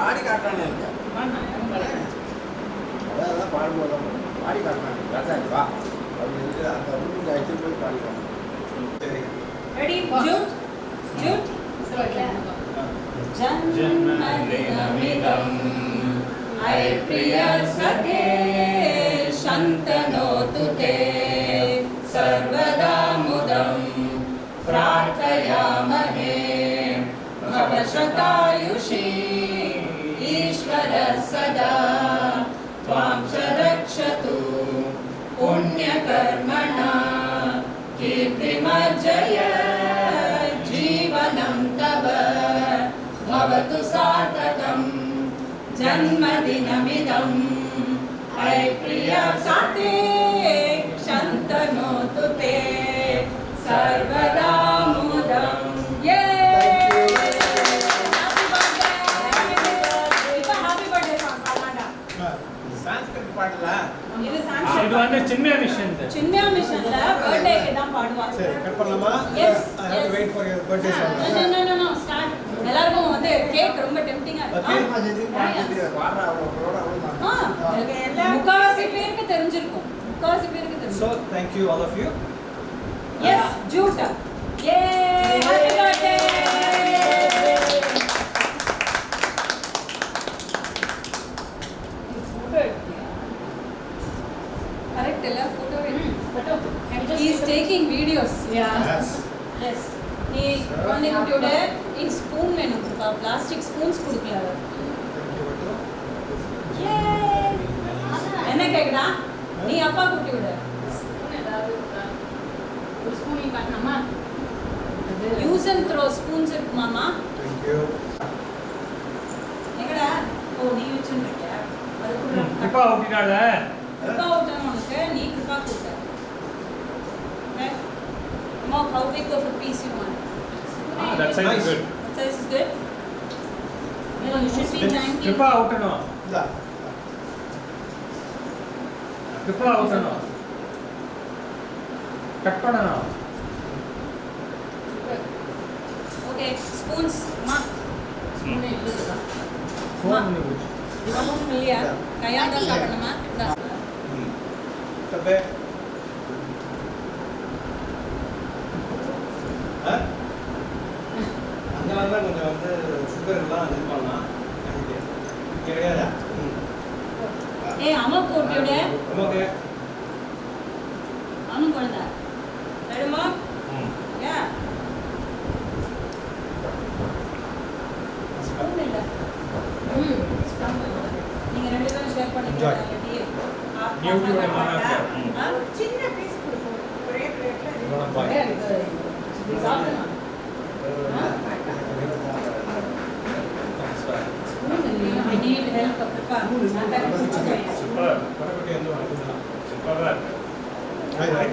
பாடி காட்டானே இருக்கு. அதான் பாடும்போது பாடி காட்டானே ராஜாங்க வா அப்படின்னு அந்த ரூமுக்கு அழைச்சிட்டு போய் பாடிக்கலாம். சரி ரெடி ஜூட் ஜூட் जन्मदिनमिदम् अये प्रिय सखे शन्तनोतु ते सर्वदा मुदं प्रार्थयामहे भवशतायुषी ईश्वरः सदा त्वां च रक्षतु पुण्यकर्मणा कीर्तिमर्जय जीवनं तव भवतु सार्थकं जन्मदिनमिदम् अये प्रिय सखे शन्तनोतु ते सर्वदा मुदम्. இது வந்து சின்மயா மிஷன்ல பர்த்டேக்கு தான் பாடுவா. சரி கட் பண்ணலாமா? Yes, I have to wait for your birthday song. No, start. எல்லாருக்கும் வந்து கேக் ரொம்ப டெம்ப்டிங்கா இருக்கு. வாரா அவங்களோட முக்காவாசி பேருக்கு தெரிஞ்சிருக்கும். So thank you all of you. Yes, Juta. Yay! Happy birthday! Correct, ella photo he is taking videos. Yes. நீ குழந்தை குட்டியோட இந்த ஸ்பூன் வேணும் கொடுப்பா. பிளாஸ்டிக் ஸ்பூன்ஸ் கொடுக்கல அவர். என்ன கேக்குறா? நீ அப்பா குட்டியோட ஸ்பூன் ஏதாவது ஒரு ஸ்பூன் நீ காட்டணுமா? யூஸ் அண்ட் த்ரோ ஸ்பூன்ஸ் இருக்கு மாமா. Thank you. எங்கடா? ஓ நீ வச்சிருக்கியா? அது கூட இப்பா ஓட்டினால கிருபா ஊட்டணும் உனக்கு. நீ கிருபா கூட்ட. Okay? Mom, how big of a piece you want? that size is good. That size is good? No, you should be 90. இப்பா ஓட்டணும். இல்ல இப்பா ஓட்டணும். கட் பண்ணணும். Okay, spoons. Ma. Spoon இல்லையா? ஃபோன் பண்ணி ஸ்பூன் இல்லையா? கையால தான் சாப்பிடணுமா? இந்தா. தப்பே அங்கெல்லாம் தான் கொஞ்சம் வந்து சுகர் எல்லாம் இது பண்ணலாம் கிடையாதா? ஏய் அம்மா போட்டியோட ஓகே அவனும் குழந்தை ரெடிமா? யா ஸ்பூன் இல்ல. நீங்க ரெண்டு பேரும் ஷேர் பண்ணிக்கலாம். நியூட்ரியோட மாமா சின்ன பீஸ் கொடுப்போம். ஒரே பிளேட்ல சாப்பிடலாம். I need help, Papa. Super. பரவாயில்லை எந்த Super. Right.